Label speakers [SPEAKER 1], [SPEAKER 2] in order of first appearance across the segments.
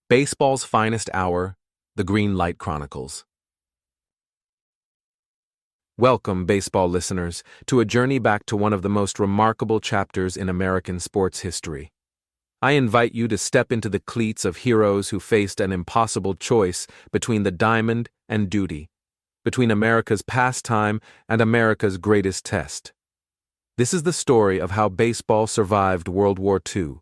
[SPEAKER 1] Baseball's finest hour, the Green Light Chronicles. Welcome, baseball listeners, to a journey back to one of the most remarkable chapters in American sports history. I invite you to step into the cleats of heroes who faced an impossible choice between the diamond and duty, between America's pastime and America's greatest test. This is the story of how baseball survived World War II,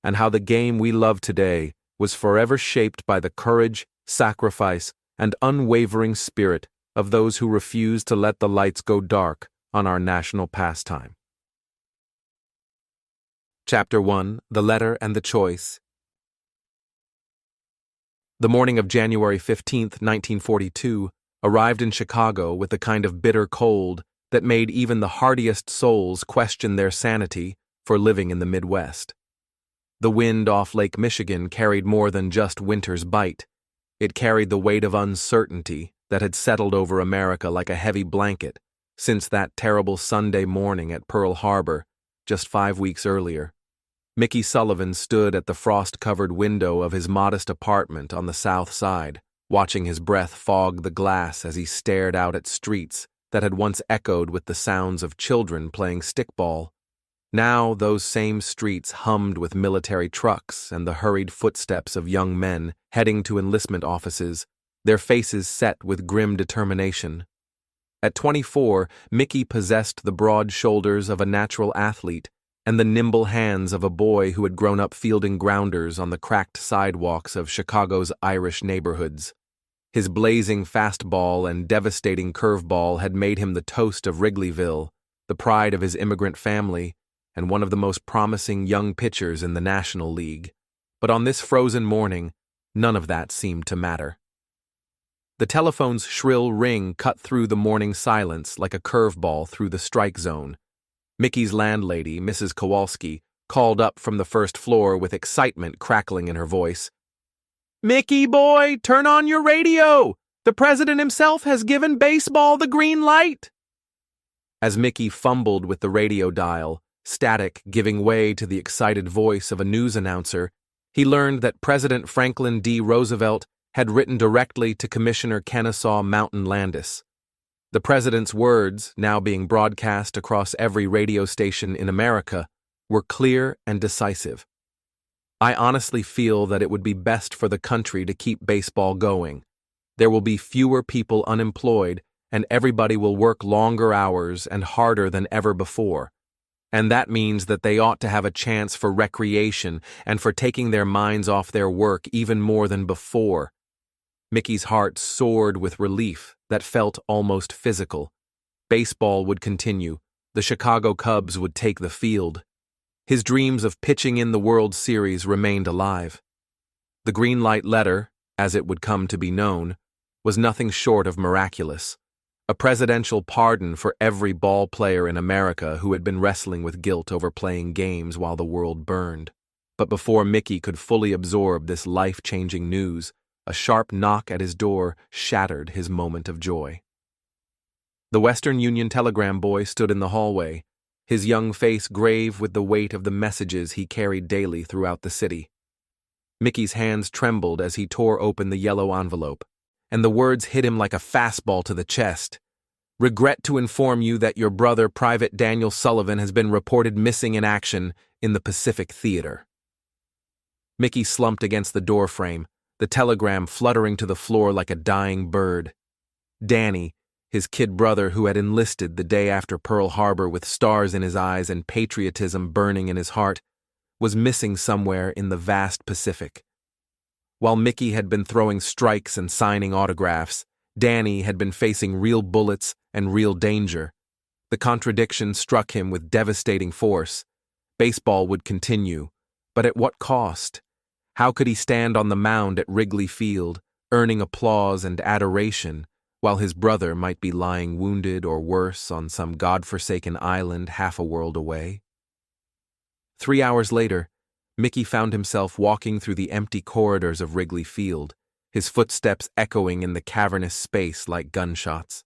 [SPEAKER 1] and how the game we love today was forever shaped by the courage, sacrifice, and unwavering spirit of those who refused to let the lights go dark on our national pastime. Chapter 1: The Letter and the Choice. The morning of January 15, 1942, arrived in Chicago with a kind of bitter cold that made even the hardiest souls question their sanity for living in the Midwest. The wind off Lake Michigan carried more than just winter's bite. It carried the weight of uncertainty that had settled over America like a heavy blanket since that terrible Sunday morning at Pearl Harbor, just 5 weeks earlier. Mickey Sullivan stood at the frost-covered window of his modest apartment on the South Side, watching his breath fog the glass as he stared out at streets that had once echoed with the sounds of children playing stickball. Now those same streets hummed with military trucks and the hurried footsteps of young men heading to enlistment offices, their faces set with grim determination. At 24, Mickey possessed the broad shoulders of a natural athlete and the nimble hands of a boy who had grown up fielding grounders on the cracked sidewalks of Chicago's Irish neighborhoods. His blazing fastball and devastating curveball had made him the toast of Wrigleyville, the pride of his immigrant family, and one of the most promising young pitchers in the National League. But on this frozen morning, none of that seemed to matter. The telephone's shrill ring cut through the morning silence like a curveball through the strike zone. Mickey's landlady, Mrs. Kowalski, called up from the first floor with excitement crackling in her voice. "Mickey boy, turn on your radio! The president himself has given baseball the green light!" As Mickey fumbled with the radio dial, static giving way to the excited voice of a news announcer, he learned that President Franklin D. Roosevelt had written directly to Commissioner Kennesaw Mountain Landis. The president's words, now being broadcast across every radio station in America, were clear and decisive. "I honestly feel that it would be best for the country to keep baseball going. There will be fewer people unemployed, and everybody will work longer hours and harder than ever before. And that means that they ought to have a chance for recreation and for taking their minds off their work even more than before." Mickey's heart soared with relief that felt almost physical. Baseball would continue. The Chicago Cubs would take the field. His dreams of pitching in the World Series remained alive. The Green Light Letter, as it would come to be known, was nothing short of miraculous. A presidential pardon for every ball player in America who had been wrestling with guilt over playing games while the world burned. But before Mickey could fully absorb this life-changing news, a sharp knock at his door shattered his moment of joy. The Western Union telegram boy stood in the hallway, his young face grave with the weight of the messages he carried daily throughout the city. Mickey's hands trembled as he tore open the yellow envelope, and the words hit him like a fastball to the chest. "Regret to inform you that your brother, Private Daniel Sullivan, has been reported missing in action in the Pacific Theater." Mickey slumped against the doorframe, the telegram fluttering to the floor like a dying bird. Danny, his kid brother who had enlisted the day after Pearl Harbor with stars in his eyes and patriotism burning in his heart, was missing somewhere in the vast Pacific. While Mickey had been throwing strikes and signing autographs, Danny had been facing real bullets and real danger. The contradiction struck him with devastating force. Baseball would continue, but at what cost? How could he stand on the mound at Wrigley Field, earning applause and adoration, while his brother might be lying wounded or worse on some godforsaken island half a world away? 3 hours later, Mickey found himself walking through the empty corridors of Wrigley Field, his footsteps echoing in the cavernous space like gunshots.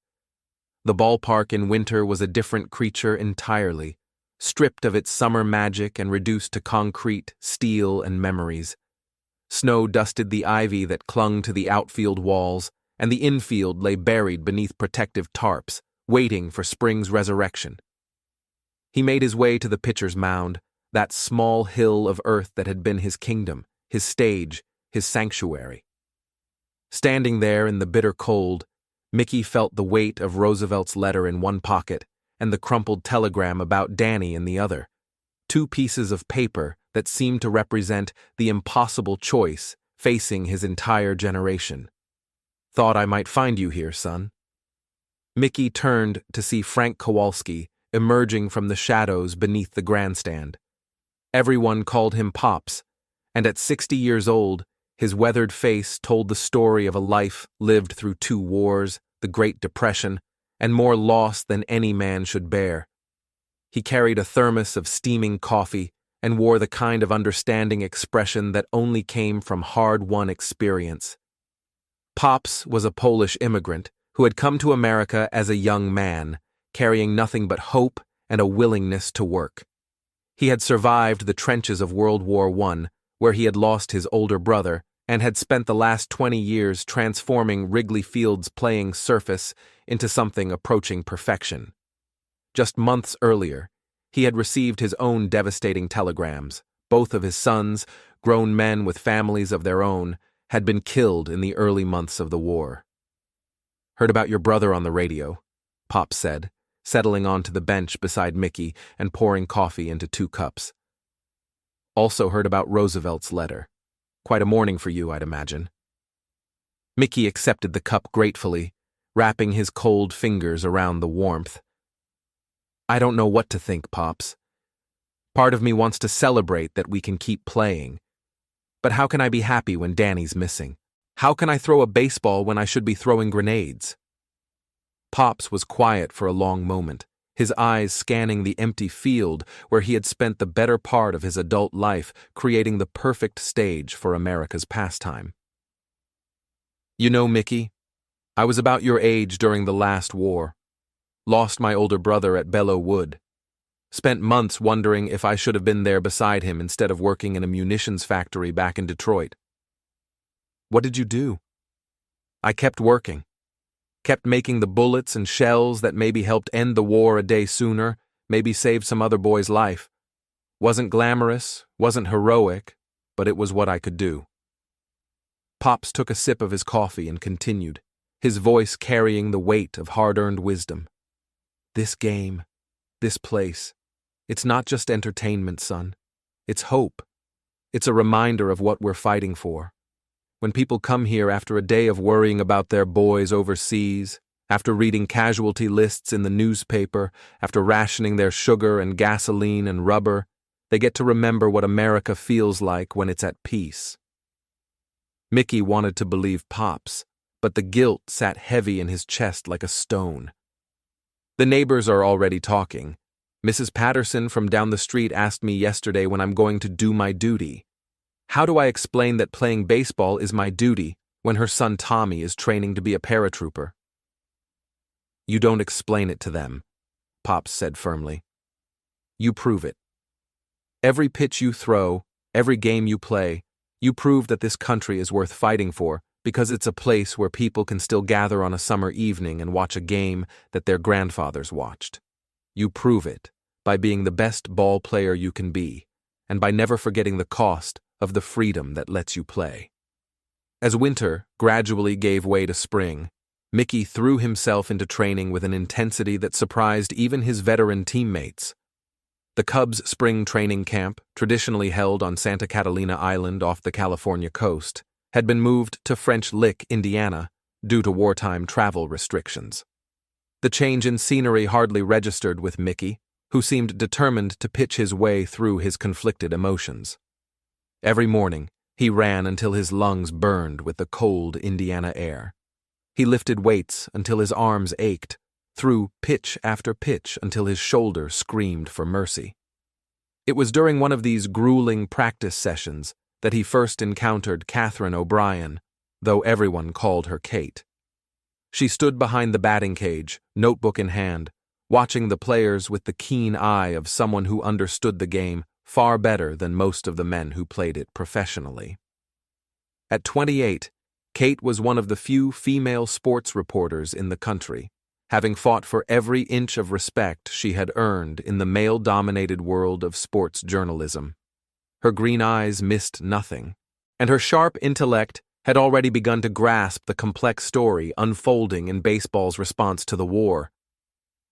[SPEAKER 1] The ballpark in winter was a different creature entirely, stripped of its summer magic and reduced to concrete, steel, and memories. Snow dusted the ivy that clung to the outfield walls, and the infield lay buried beneath protective tarps, waiting for spring's resurrection. He made his way to the pitcher's mound, that small hill of earth that had been his kingdom, his stage, his sanctuary. Standing there in the bitter cold, Mickey felt the weight of Roosevelt's letter in one pocket and the crumpled telegram about Danny in the other, two pieces of paper that seemed to represent the impossible choice facing his entire generation. "Thought I might find you here, son." Mickey turned to see Frank Kowalski emerging from the shadows beneath the grandstand. Everyone called him Pops, and at 60 years old, his weathered face told the story of a life lived through 2 wars, the Great Depression, and more loss than any man should bear. He carried a thermos of steaming coffee and wore the kind of understanding expression that only came from hard-won experience. Pops was a Polish immigrant who had come to America as a young man, carrying nothing but hope and a willingness to work. He had survived the trenches of World War I, where he had lost his older brother, and had spent the last 20 years transforming Wrigley Field's playing surface into something approaching perfection. Just months earlier, he had received his own devastating telegrams. Both of his sons, grown men with families of their own, had been killed in the early months of the war. "Heard about your brother on the radio," Pop said, settling onto the bench beside Mickey and pouring coffee into 2 cups. "Also heard about Roosevelt's letter. Quite a morning for you, I'd imagine." Mickey accepted the cup gratefully, wrapping his cold fingers around the warmth. "I don't know what to think, Pops. Part of me wants to celebrate that we can keep playing. But how can I be happy when Danny's missing? How can I throw a baseball when I should be throwing grenades?" Pops was quiet for a long moment, his eyes scanning the empty field where he had spent the better part of his adult life creating the perfect stage for America's pastime. "You know, Mickey, I was about your age during the last war. Lost my older brother at WWII. Spent months wondering if I should have been there beside him instead of working in a munitions factory back in Detroit. What did you do?" "I kept working. Kept making the bullets and shells that maybe helped end the war a day sooner, maybe saved some other boy's life. Wasn't glamorous, wasn't heroic, but it was what I could do." Pops took a sip of his coffee and continued, his voice carrying the weight of hard-earned wisdom. "This game, this place, it's not just entertainment, son. It's hope. It's a reminder of what we're fighting for. When people come here after a day of worrying about their boys overseas, after reading casualty lists in the newspaper, after rationing their sugar and gasoline and rubber, they get to remember what America feels like when it's at peace." Mickey wanted to believe Pops, but the guilt sat heavy in his chest like a stone. "The neighbors are already talking. Mrs. Patterson from down the street asked me yesterday when I'm going to do my duty. How do I explain that playing baseball is my duty when her son Tommy is training to be a paratrooper?" "You don't explain it to them," Pops said firmly. "You prove it. Every pitch you throw, every game you play, you prove that this country is worth fighting for because it's a place where people can still gather on a summer evening and watch a game that their grandfathers watched. You prove it by being the best ball player you can be, and by never forgetting the cost of the freedom that lets you play." As winter gradually gave way to spring, Mickey threw himself into training with an intensity that surprised even his veteran teammates. The Cubs' spring training camp, traditionally held on Santa Catalina Island off the California coast, had been moved to French Lick, Indiana, due to wartime travel restrictions. The change in scenery hardly registered with Mickey, who seemed determined to pitch his way through his conflicted emotions. Every morning, he ran until his lungs burned with the cold Indiana air. He lifted weights until his arms ached, threw pitch after pitch until his shoulder screamed for mercy. It was during one of these grueling practice sessions that he first encountered Catherine O'Brien, though everyone called her Kate. She stood behind the batting cage, notebook in hand, watching the players with the keen eye of someone who understood the game far better than most of the men who played it professionally. At 28, Kate was one of the few female sports reporters in the country, having fought for every inch of respect she had earned in the male-dominated world of sports journalism. Her green eyes missed nothing, and her sharp intellect had already begun to grasp the complex story unfolding in baseball's response to the war.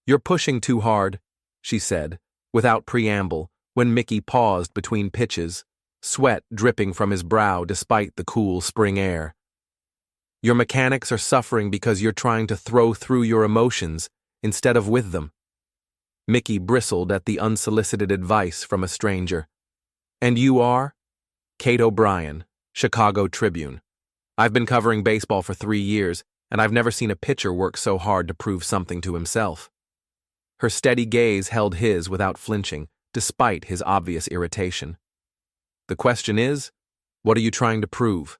[SPEAKER 1] "You're pushing too hard," she said, without preamble, when Mickey paused between pitches, sweat dripping from his brow despite the cool spring air. "Your mechanics are suffering because you're trying to throw through your emotions instead of with them." Mickey bristled at the unsolicited advice from a stranger. "And you are?" "Kate O'Brien, Chicago Tribune. I've been covering baseball for 3 years, and I've never seen a pitcher work so hard to prove something to himself." Her steady gaze held his without flinching, despite his obvious irritation. "The question is, what are you trying to prove?"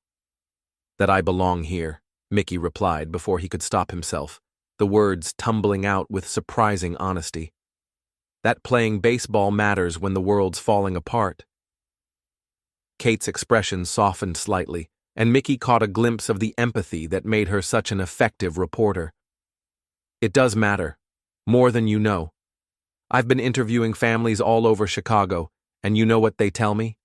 [SPEAKER 1] "That I belong here," Mickey replied before he could stop himself, the words tumbling out with surprising honesty. "That playing baseball matters when the world's falling apart." Kate's expression softened slightly, and Mickey caught a glimpse of the empathy that made her such an effective reporter. "It does matter, more than you know. I've been interviewing families all over Chicago, and you know what they tell me?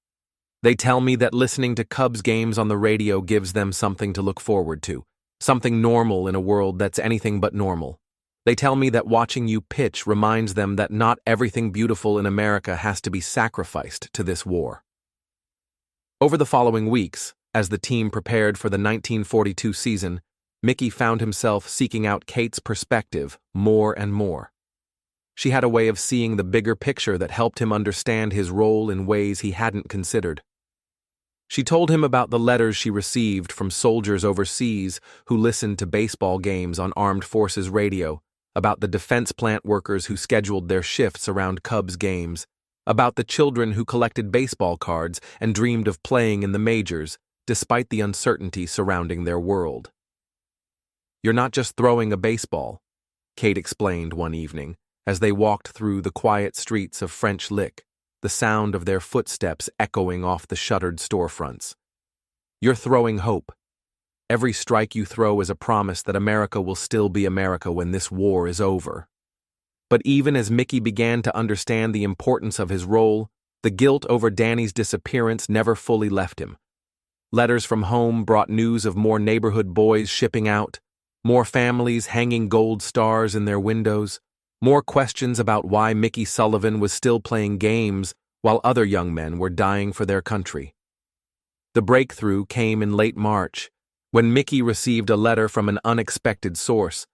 [SPEAKER 1] They tell me that listening to Cubs games on the radio gives them something to look forward to, something normal in a world that's anything but normal. They tell me that watching you pitch reminds them that not everything beautiful in America has to be sacrificed to this war." Over the following weeks, as the team prepared for the 1942 season, Mickey found himself seeking out Kate's perspective more and more. She had a way of seeing the bigger picture that helped him understand his role in ways he hadn't considered. She told him about the letters she received from soldiers overseas who listened to baseball games on Armed Forces radio, about the defense plant workers who scheduled their shifts around Cubs games, about the children who collected baseball cards and dreamed of playing in the majors, despite the uncertainty surrounding their world. "You're not just throwing a baseball," Kate explained one evening, as they walked through the quiet streets of French Lick, the sound of their footsteps echoing off the shuttered storefronts. "You're throwing hope. Every strike you throw is a promise that America will still be America when this war is over." But even as Mickey began to understand the importance of his role, the guilt over Danny's disappearance never fully left him. Letters from home brought news of more neighborhood boys shipping out, more families hanging gold stars in their windows, more questions about why Mickey Sullivan was still playing games while other young men were dying for their country. The breakthrough came in late March, when Mickey received a letter from an unexpected source.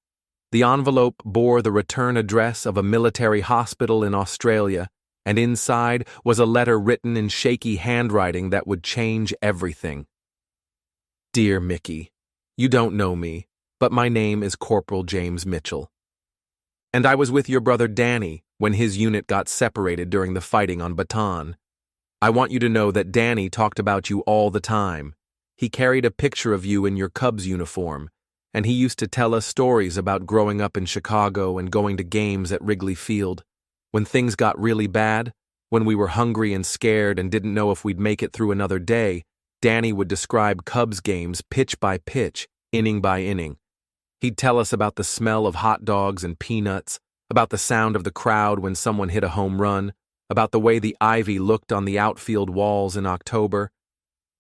[SPEAKER 1] The envelope bore the return address of a military hospital in Australia, and inside was a letter written in shaky handwriting that would change everything. "Dear Mickey, you don't know me, but my name is Corporal James Mitchell. And I was with your brother Danny when his unit got separated during the fighting on Bataan. I want you to know that Danny talked about you all the time. He carried a picture of you in your Cubs uniform, and he used to tell us stories about growing up in Chicago and going to games at Wrigley Field. When things got really bad, when we were hungry and scared and didn't know if we'd make it through another day, Danny would describe Cubs games pitch by pitch, inning by inning. He'd tell us about the smell of hot dogs and peanuts, about the sound of the crowd when someone hit a home run, about the way the ivy looked on the outfield walls in October.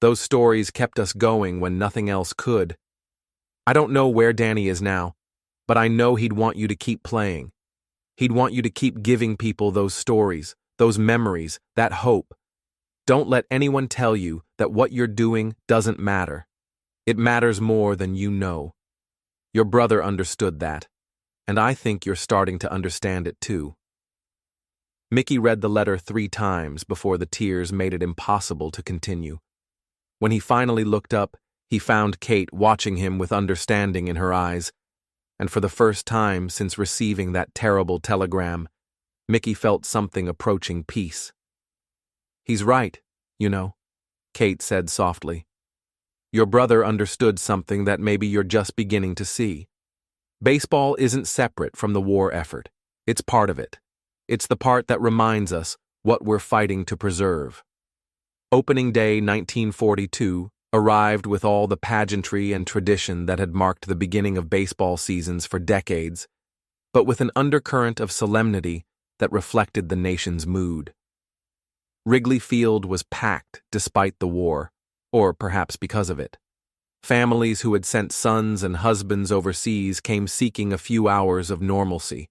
[SPEAKER 1] Those stories kept us going when nothing else could. I don't know where Danny is now, but I know he'd want you to keep playing. He'd want you to keep giving people those stories, those memories, that hope. Don't let anyone tell you that what you're doing doesn't matter. It matters more than you know. Your brother understood that, and I think you're starting to understand it too." Mickey read the letter 3 times before the tears made it impossible to continue. When he finally looked up, he found Kate watching him with understanding in her eyes, and for the first time since receiving that terrible telegram, Mickey felt something approaching peace. "He's right, you know," Kate said softly. "Your brother understood something that maybe you're just beginning to see. Baseball isn't separate from the war effort. It's part of it. It's the part that reminds us what we're fighting to preserve." Opening day 1942, arrived with all the pageantry and tradition that had marked the beginning of baseball seasons for decades, but with an undercurrent of solemnity that reflected the nation's mood. Wrigley Field was packed despite the war, or perhaps because of it. Families who had sent sons and husbands overseas came seeking a few hours of normalcy.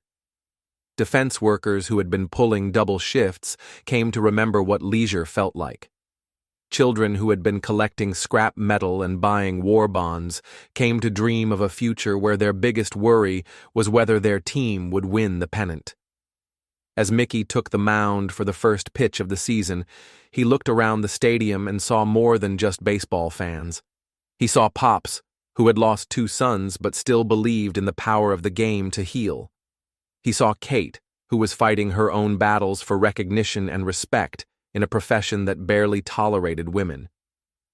[SPEAKER 1] Defense workers who had been pulling double shifts came to remember what leisure felt like. Children who had been collecting scrap metal and buying war bonds came to dream of a future where their biggest worry was whether their team would win the pennant. As Mickey took the mound for the first pitch of the season, he looked around the stadium and saw more than just baseball fans. He saw Pops, who had lost 2 sons but still believed in the power of the game to heal. He saw Kate, who was fighting her own battles for recognition and respect in a profession that barely tolerated women.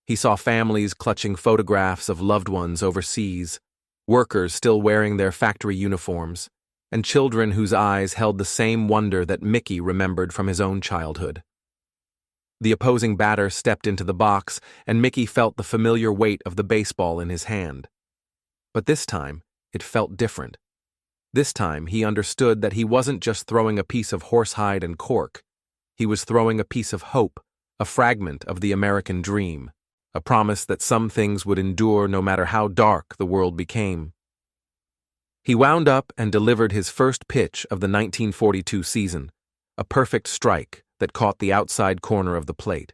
[SPEAKER 1] He saw families clutching photographs of loved ones overseas, workers still wearing their factory uniforms, and children whose eyes held the same wonder that Mickey remembered from his own childhood. The opposing batter stepped into the box, and Mickey felt the familiar weight of the baseball in his hand. But this time, it felt different. This time, he understood that he wasn't just throwing a piece of horsehide and cork. He was throwing a piece of hope, a fragment of the American dream, a promise that some things would endure no matter how dark the world became. He wound up and delivered his first pitch of the 1942 season, a perfect strike that caught the outside corner of the plate.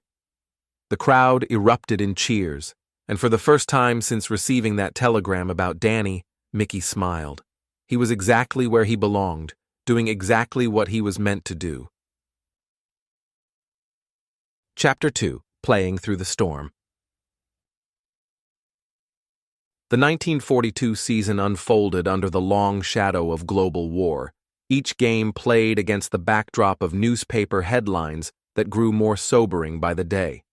[SPEAKER 1] The crowd erupted in cheers, and for the first time since receiving that telegram about Danny, Mickey smiled. He was exactly where he belonged, doing exactly what he was meant to do. Chapter 2: Playing Through the Storm. The 1942 season unfolded under the long shadow of global war, each game played against the backdrop of newspaper headlines that grew more sobering by the day.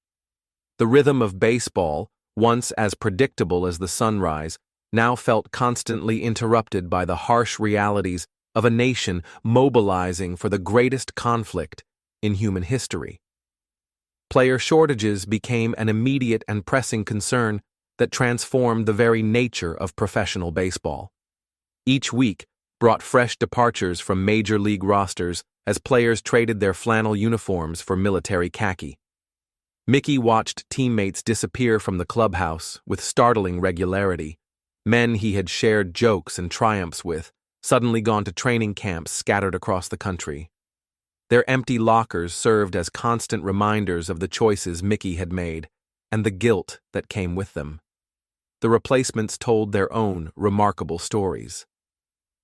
[SPEAKER 1] The rhythm of baseball, once as predictable as the sunrise, now felt constantly interrupted by the harsh realities of a nation mobilizing for the greatest conflict in human history. Player shortages became an immediate and pressing concern that transformed the very nature of professional baseball. Each week brought fresh departures from major league rosters as players traded their flannel uniforms for military khaki. Mickey watched teammates disappear from the clubhouse with startling regularity. Men he had shared jokes and triumphs with, suddenly gone to training camps scattered across the country. Their empty lockers served as constant reminders of the choices Mickey had made, and the guilt that came with them. The replacements told their own remarkable stories.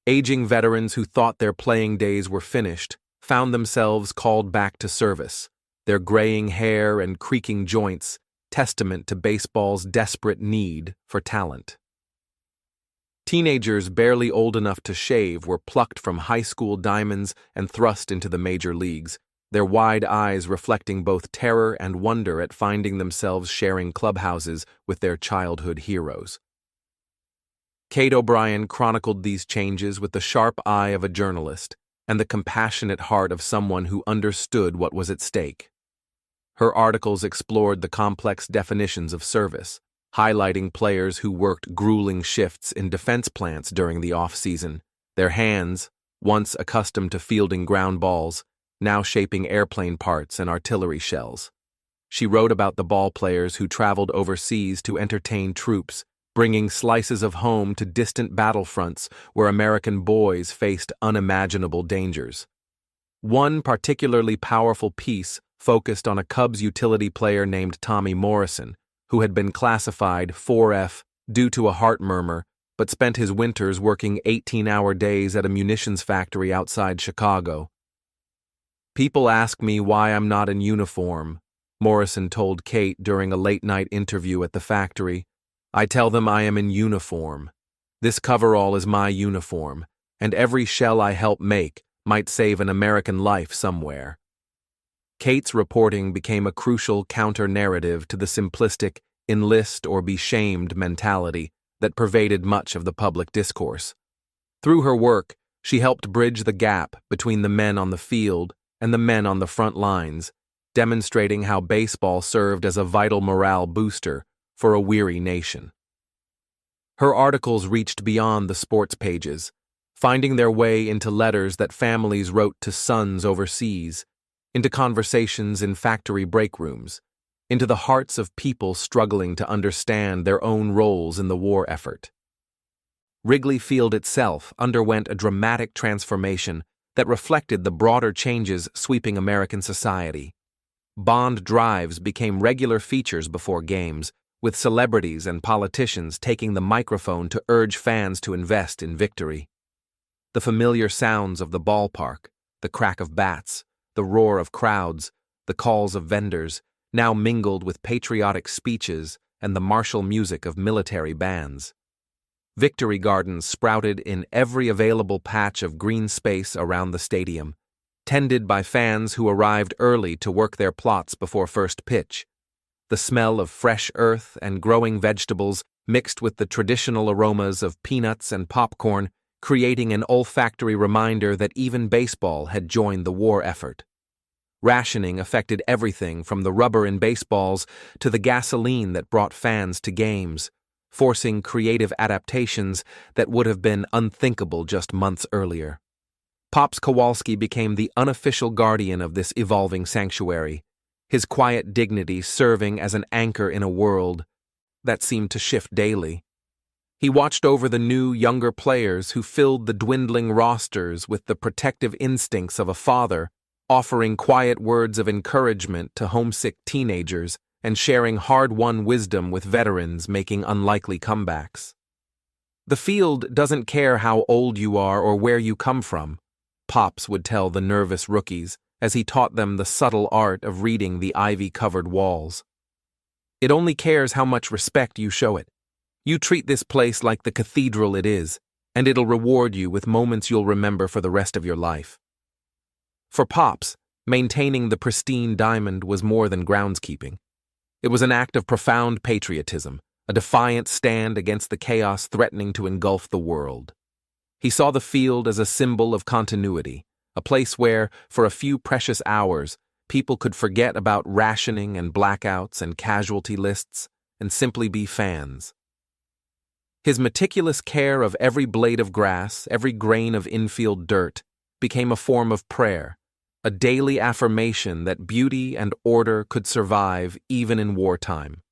[SPEAKER 1] Aging veterans who thought their playing days were finished found themselves called back to service, their graying hair and creaking joints testament to baseball's desperate need for talent. Teenagers barely old enough to shave were plucked from high school diamonds and thrust into the major leagues, their wide eyes reflecting both terror and wonder at finding themselves sharing clubhouses with their childhood heroes. Kate O'Brien chronicled these changes with the sharp eye of a journalist and the compassionate heart of someone who understood what was at stake. Her articles explored the complex definitions of service, highlighting players who worked grueling shifts in defense plants during the off-season, their hands, once accustomed to fielding ground balls, now shaping airplane parts and artillery shells. She wrote about the ball players who traveled overseas to entertain troops, bringing slices of home to distant battlefronts where American boys faced unimaginable dangers. One particularly powerful piece focused on a Cubs utility player named Tommy Morrison, who had been classified 4F due to a heart murmur, but spent his winters working 18-hour days at a munitions factory outside Chicago. "People ask me why I'm not in uniform," Morrison told Kate during a late-night interview at the factory. "I tell them I am in uniform. This coverall is my uniform, and every shell I help make might save an American life somewhere." Kate's reporting became a crucial counter-narrative to the simplistic enlist or be shamed mentality that pervaded much of the public discourse. Through her work, she helped bridge the gap between the men on the field and the men on the front lines, demonstrating how baseball served as a vital morale booster for a weary nation. Her articles reached beyond the sports pages, finding their way into letters that families wrote to sons overseas, into conversations in factory break rooms, into the hearts of people struggling to understand their own roles in the war effort. Wrigley Field itself underwent a dramatic transformation that reflected the broader changes sweeping American society. Bond drives became regular features before games, with celebrities and politicians taking the microphone to urge fans to invest in victory. The familiar sounds of the ballpark, the crack of bats, the roar of crowds, the calls of vendors, now mingled with patriotic speeches and the martial music of military bands. Victory gardens sprouted in every available patch of green space around the stadium, tended by fans who arrived early to work their plots before first pitch. The smell of fresh earth and growing vegetables mixed with the traditional aromas of peanuts and popcorn, creating an olfactory reminder that even baseball had joined the war effort. Rationing affected everything from the rubber in baseballs to the gasoline that brought fans to games, forcing creative adaptations that would have been unthinkable just months earlier. Pops Kowalski became the unofficial guardian of this evolving sanctuary, his quiet dignity serving as an anchor in a world that seemed to shift daily. He watched over the new, younger players who filled the dwindling rosters with the protective instincts of a father, offering quiet words of encouragement to homesick teenagers and sharing hard-won wisdom with veterans making unlikely comebacks. The field doesn't care how old you are or where you come from, Pops would tell the nervous rookies as he taught them the subtle art of reading the ivy-covered walls. It only cares how much respect you show it. You treat this place like the cathedral it is, and it'll reward you with moments you'll remember for the rest of your life. For Pops, maintaining the pristine diamond was more than groundskeeping. It was an act of profound patriotism, a defiant stand against the chaos threatening to engulf the world. He saw the field as a symbol of continuity, a place where, for a few precious hours, people could forget about rationing and blackouts and casualty lists and simply be fans. His meticulous care of every blade of grass, every grain of infield dirt, became a form of prayer, a daily affirmation that beauty and order could survive even in wartime.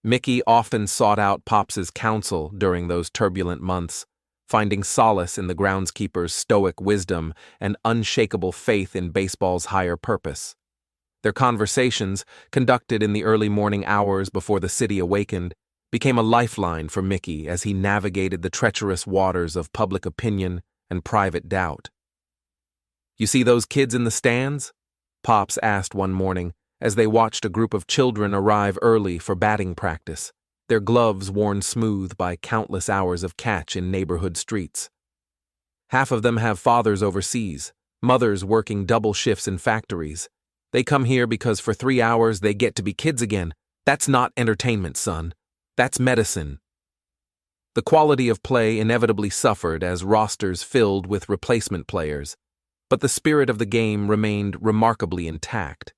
[SPEAKER 1] Mickey often sought out Pops's counsel during those turbulent months, finding solace in the groundskeeper's stoic wisdom and unshakable faith in baseball's higher purpose. Their conversations, conducted in the early morning hours before the city awakened, became a lifeline for Mickey as he navigated the treacherous waters of public opinion and private doubt. "You see those kids in the stands?" Pops asked one morning as they watched a group of children arrive early for batting practice, their gloves worn smooth by countless hours of catch in neighborhood streets. "Half of them have fathers overseas, mothers working double shifts in factories. They come here because for 3 hours they get to be kids again. That's not entertainment, son. That's medicine." The quality of play inevitably suffered as rosters filled with replacement players, but the spirit of the game remained remarkably intact.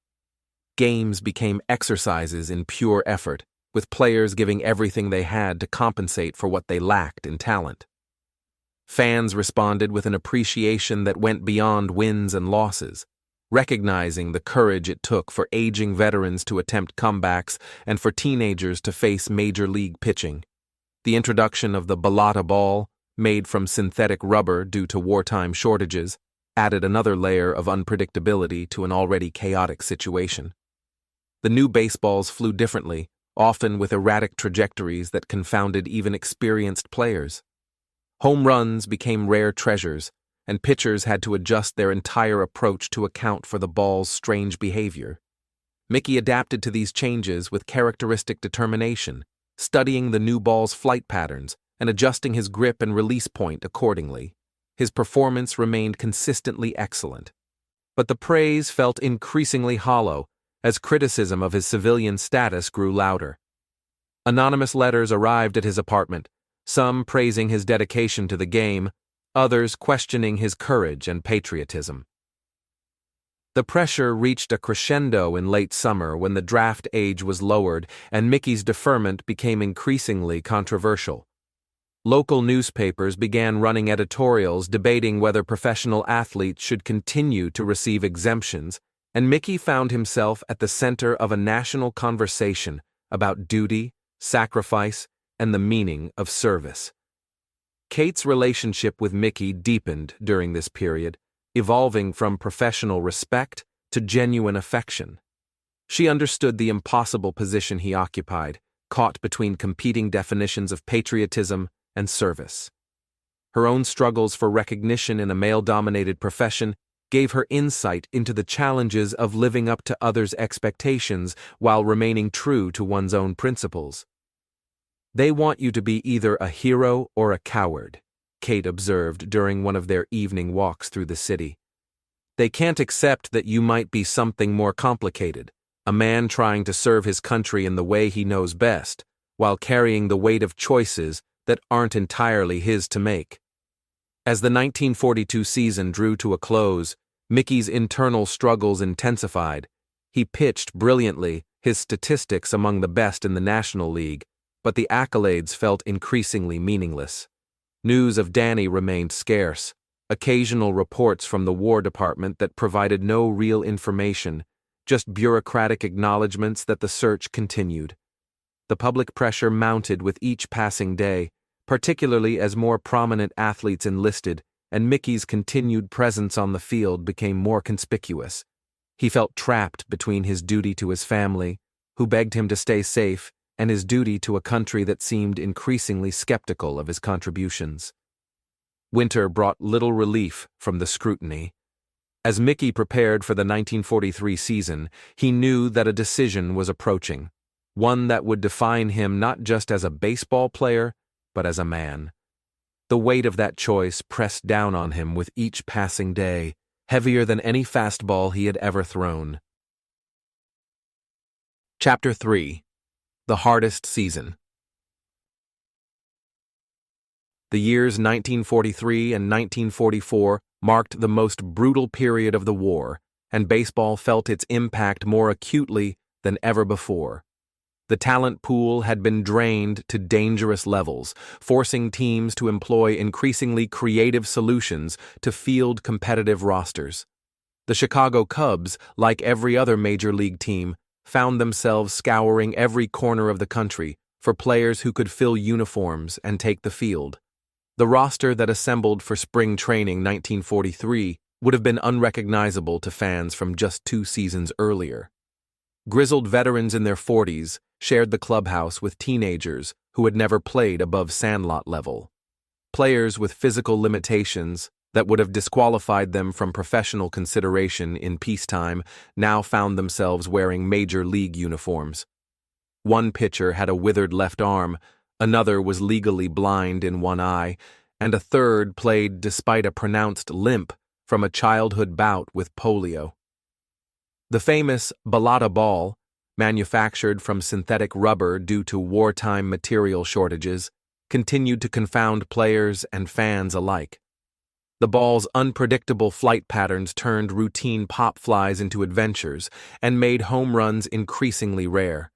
[SPEAKER 1] Games became exercises in pure effort, with players giving everything they had to compensate for what they lacked in talent. Fans responded with an appreciation that went beyond wins and losses, recognizing the courage it took for aging veterans to attempt comebacks and for teenagers to face major league pitching. The introduction of the balata ball, made from synthetic rubber due to wartime shortages, added another layer of unpredictability to an already chaotic situation. The new baseballs flew differently, often with erratic trajectories that confounded even experienced players. Home runs became rare treasures, and pitchers had to adjust their entire approach to account for the ball's strange behavior. Mickey adapted to these changes with characteristic determination, studying the new ball's flight patterns and adjusting his grip and release point accordingly. His performance remained consistently excellent. But the praise felt increasingly hollow as criticism of his civilian status grew louder. Anonymous letters arrived at his apartment, some praising his dedication to the game, others questioning his courage and patriotism. The pressure reached a crescendo in late summer when the draft age was lowered and Mickey's deferment became increasingly controversial. Local newspapers began running editorials debating whether professional athletes should continue to receive exemptions, and Mickey found himself at the center of a national conversation about duty, sacrifice, and the meaning of service. Kate's relationship with Mickey deepened during this period, evolving from professional respect to genuine affection. She understood the impossible position he occupied, caught between competing definitions of patriotism and service. Her own struggles for recognition in a male-dominated profession gave her insight into the challenges of living up to others' expectations while remaining true to one's own principles. "They want you to be either a hero or a coward," Kate observed during one of their evening walks through the city. "They can't accept that you might be something more complicated, a man trying to serve his country in the way he knows best, while carrying the weight of choices that aren't entirely his to make." As the 1942 season drew to a close, Mickey's internal struggles intensified. He pitched brilliantly, his statistics among the best in the National League, but the accolades felt increasingly meaningless. News of Danny remained scarce, occasional reports from the War Department that provided no real information, just bureaucratic acknowledgments that the search continued. The public pressure mounted with each passing day, particularly as more prominent athletes enlisted, and Mickey's continued presence on the field became more conspicuous. He felt trapped between his duty to his family, who begged him to stay safe, and his duty to a country that seemed increasingly skeptical of his contributions. Winter brought little relief from the scrutiny. As Mickey prepared for the 1943 season, he knew that a decision was approaching, one that would define him not just as a baseball player, but as a man. The weight of that choice pressed down on him with each passing day, heavier than any fastball he had ever thrown. Chapter 3. The Hardest Season. The years 1943 and 1944 marked the most brutal period of the war, and baseball felt its impact more acutely than ever before. The talent pool had been drained to dangerous levels, forcing teams to employ increasingly creative solutions to field competitive rosters. The Chicago Cubs, like every other major league team, found themselves scouring every corner of the country for players who could fill uniforms and take the field. The roster that assembled for spring training 1943 would have been unrecognizable to fans from just 2 seasons earlier. Grizzled veterans in their 40s shared the clubhouse with teenagers who had never played above sandlot level. Players with physical limitations that would have disqualified them from professional consideration in peacetime now found themselves wearing major league uniforms. One pitcher had a withered left arm, another was legally blind in one eye, and a third played despite a pronounced limp from a childhood bout with polio. The famous balata ball, manufactured from synthetic rubber due to wartime material shortages, continued to confound players and fans alike. The ball's unpredictable flight patterns turned routine pop flies into adventures and made home runs increasingly rare.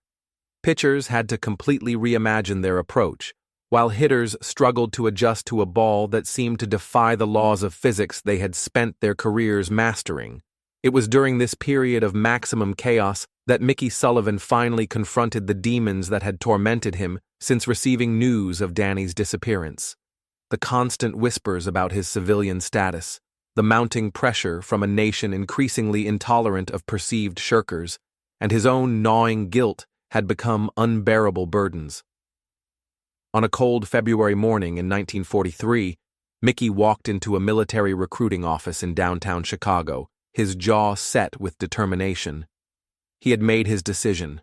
[SPEAKER 1] Pitchers had to completely reimagine their approach, while hitters struggled to adjust to a ball that seemed to defy the laws of physics they had spent their careers mastering. It was during this period of maximum chaos that Mickey Sullivan finally confronted the demons that had tormented him since receiving news of Danny's disappearance. The constant whispers about his civilian status, the mounting pressure from a nation increasingly intolerant of perceived shirkers, and his own gnawing guilt had become unbearable burdens. On a cold February morning in 1943, Mickey walked into a military recruiting office in downtown Chicago, his jaw set with determination. He had made his decision.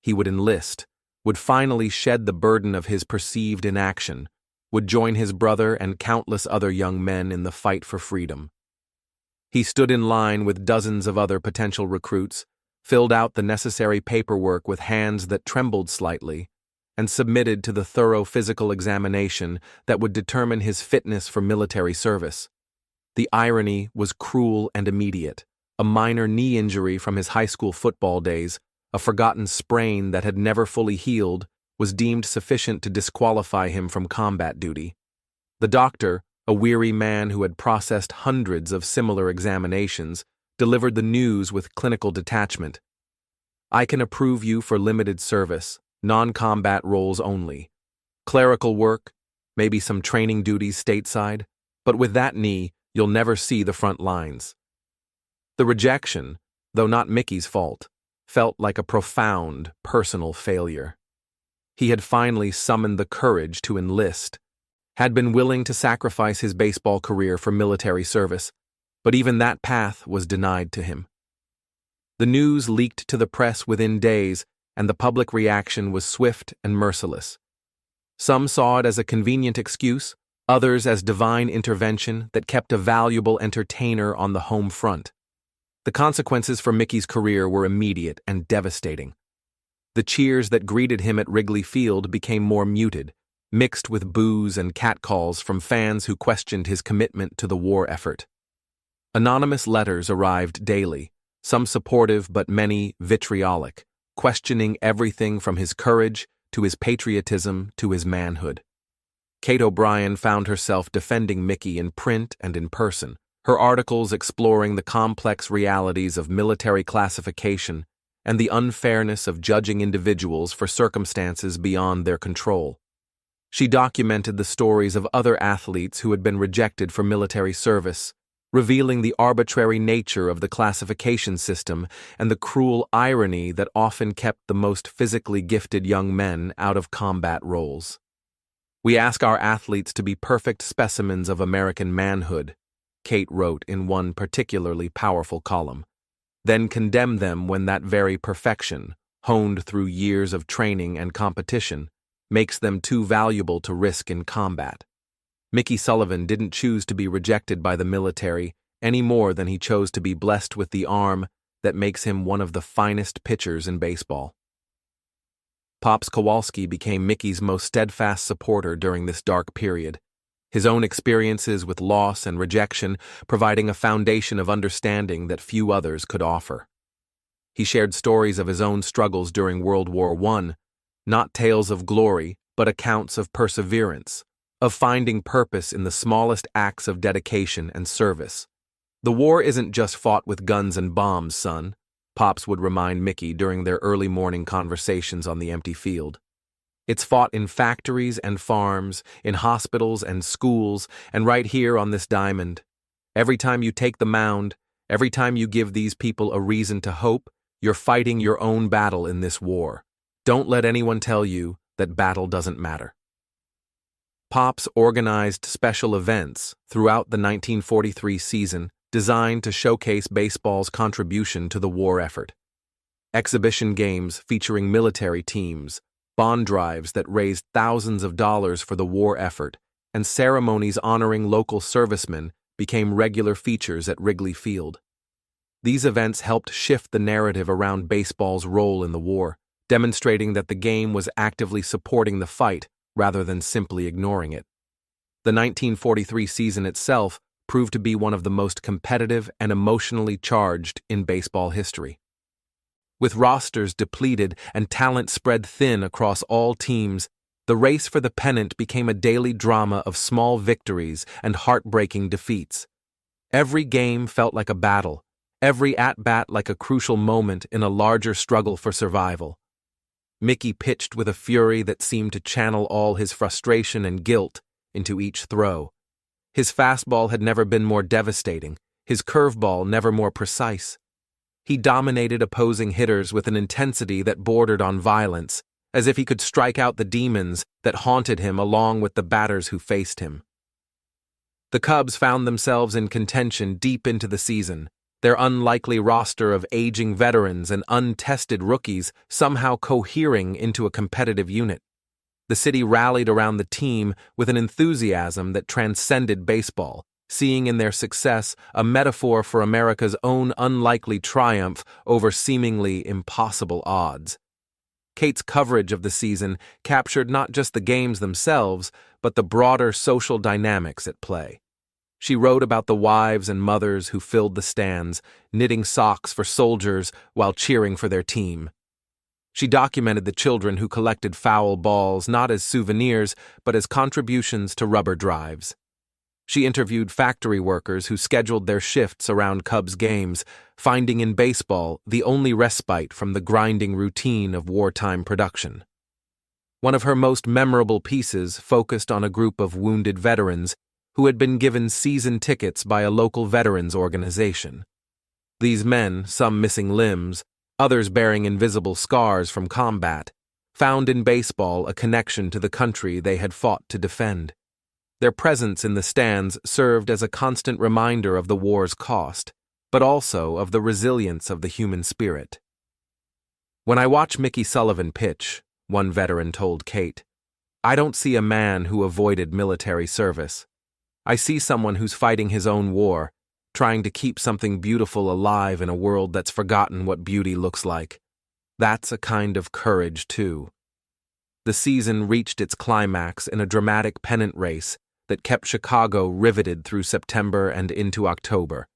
[SPEAKER 1] He would enlist, would finally shed the burden of his perceived inaction, would join his brother and countless other young men in the fight for freedom. He stood in line with dozens of other potential recruits, filled out the necessary paperwork with hands that trembled slightly, and submitted to the thorough physical examination that would determine his fitness for military service. The irony was cruel and immediate. a minor knee injury from his high school football days, a forgotten sprain that had never fully healed, was deemed sufficient to disqualify him from combat duty. The doctor, a weary man who had processed hundreds of similar examinations, delivered the news with clinical detachment. "I can approve you for limited service, non-combat roles only. Clerical work, maybe some training duties stateside, but with that knee, you'll never see the front lines." The rejection, though not Mickey's fault, felt like a profound personal failure. He had finally summoned the courage to enlist, had been willing to sacrifice his baseball career for military service, but even that path was denied to him. The news leaked to the press within days, and the public reaction was swift and merciless. Some saw it as a convenient excuse, others as divine intervention that kept a valuable entertainer on the home front. The consequences for Mickey's career were immediate and devastating. The cheers that greeted him at Wrigley Field became more muted, mixed with boos and catcalls from fans who questioned his commitment to the war effort. Anonymous letters arrived daily, some supportive but many vitriolic, questioning everything from his courage to his patriotism to his manhood. Kate O'Brien found herself defending Mickey in print and in person, her articles exploring the complex realities of military classification and the unfairness of judging individuals for circumstances beyond their control. She documented the stories of other athletes who had been rejected for military service, revealing the arbitrary nature of the classification system and the cruel irony that often kept the most physically gifted young men out of combat roles. "We ask our athletes to be perfect specimens of American manhood," Kate wrote in one particularly powerful column, "then condemn them when that very perfection, honed through years of training and competition, makes them too valuable to risk in combat." Mickey Sullivan didn't choose to be rejected by the military any more than he chose to be blessed with the arm that makes him one of the finest pitchers in baseball. Pops Kowalski became Mickey's most steadfast supporter during this dark period, his own experiences with loss and rejection providing a foundation of understanding that few others could offer. He shared stories of his own struggles during World War I, not tales of glory, but accounts of perseverance, of finding purpose in the smallest acts of dedication and service. "The war isn't just fought with guns and bombs, son," Pops would remind Mickey during their early morning conversations on the empty field. "It's fought in factories and farms, in hospitals and schools, and right here on this diamond. Every time you take the mound, every time you give these people a reason to hope, you're fighting your own battle in this war. Don't let anyone tell you that battle doesn't matter." Pops organized special events throughout the 1943 season designed to showcase baseball's contribution to the war effort. Exhibition games featuring military teams, bond drives that raised thousands of dollars for the war effort, and ceremonies honoring local servicemen became regular features at Wrigley Field. These events helped shift the narrative around baseball's role in the war, demonstrating that the game was actively supporting the fight rather than simply ignoring it. The 1943 season itself proved to be one of the most competitive and emotionally charged in baseball history. With rosters depleted and talent spread thin across all teams, the race for the pennant became a daily drama of small victories and heartbreaking defeats. Every game felt like a battle, every at-bat like a crucial moment in a larger struggle for survival. Mickey pitched with a fury that seemed to channel all his frustration and guilt into each throw. His fastball had never been more devastating, his curveball never more precise. He dominated opposing hitters with an intensity that bordered on violence, as if he could strike out the demons that haunted him along with the batters who faced him. The Cubs found themselves in contention deep into the season, their unlikely roster of aging veterans and untested rookies somehow cohering into a competitive unit. The city rallied around the team with an enthusiasm that transcended baseball, seeing in their success a metaphor for America's own unlikely triumph over seemingly impossible odds. Kate's coverage of the season captured not just the games themselves, but the broader social dynamics at play. She wrote about the wives and mothers who filled the stands, knitting socks for soldiers while cheering for their team. She documented the children who collected foul balls not as souvenirs but as contributions to rubber drives. She interviewed factory workers who scheduled their shifts around Cubs games, finding in baseball the only respite from the grinding routine of wartime production. One of her most memorable pieces focused on a group of wounded veterans who had been given season tickets by a local veterans organization. These men, some missing limbs, others bearing invisible scars from combat, found in baseball a connection to the country they had fought to defend. Their presence in the stands served as a constant reminder of the war's cost, but also of the resilience of the human spirit. "When I watch Mickey Sullivan pitch," one veteran told Kate, "I don't see a man who avoided military service. I see someone who's fighting his own war, trying to keep something beautiful alive in a world that's forgotten what beauty looks like. That's a kind of courage, too." The season reached its climax in a dramatic pennant race that kept Chicago riveted through September and into October.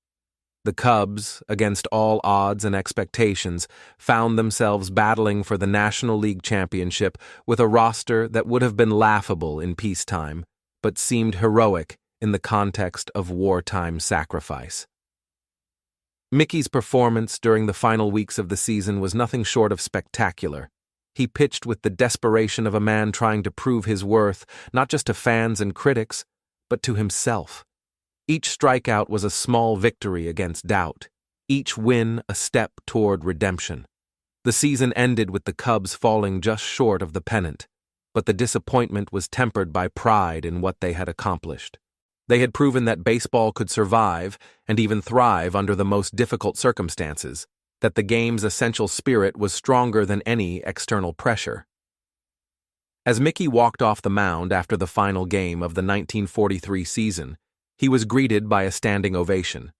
[SPEAKER 1] The Cubs, against all odds and expectations, found themselves battling for the National League championship with a roster that would have been laughable in peacetime, but seemed heroic in the context of wartime sacrifice. Mickey's performance during the final weeks of the season was nothing short of spectacular. He pitched with the desperation of a man trying to prove his worth, not just to fans and critics, but to himself. Each strikeout was a small victory against doubt, each win a step toward redemption. The season ended with the Cubs falling just short of the pennant, but the disappointment was tempered by pride in what they had accomplished. They had proven that baseball could survive and even thrive under the most difficult circumstances, that the game's essential spirit was stronger than any external pressure. As Mickey walked off the mound after the final game of the 1943 season, he was greeted by a standing ovation.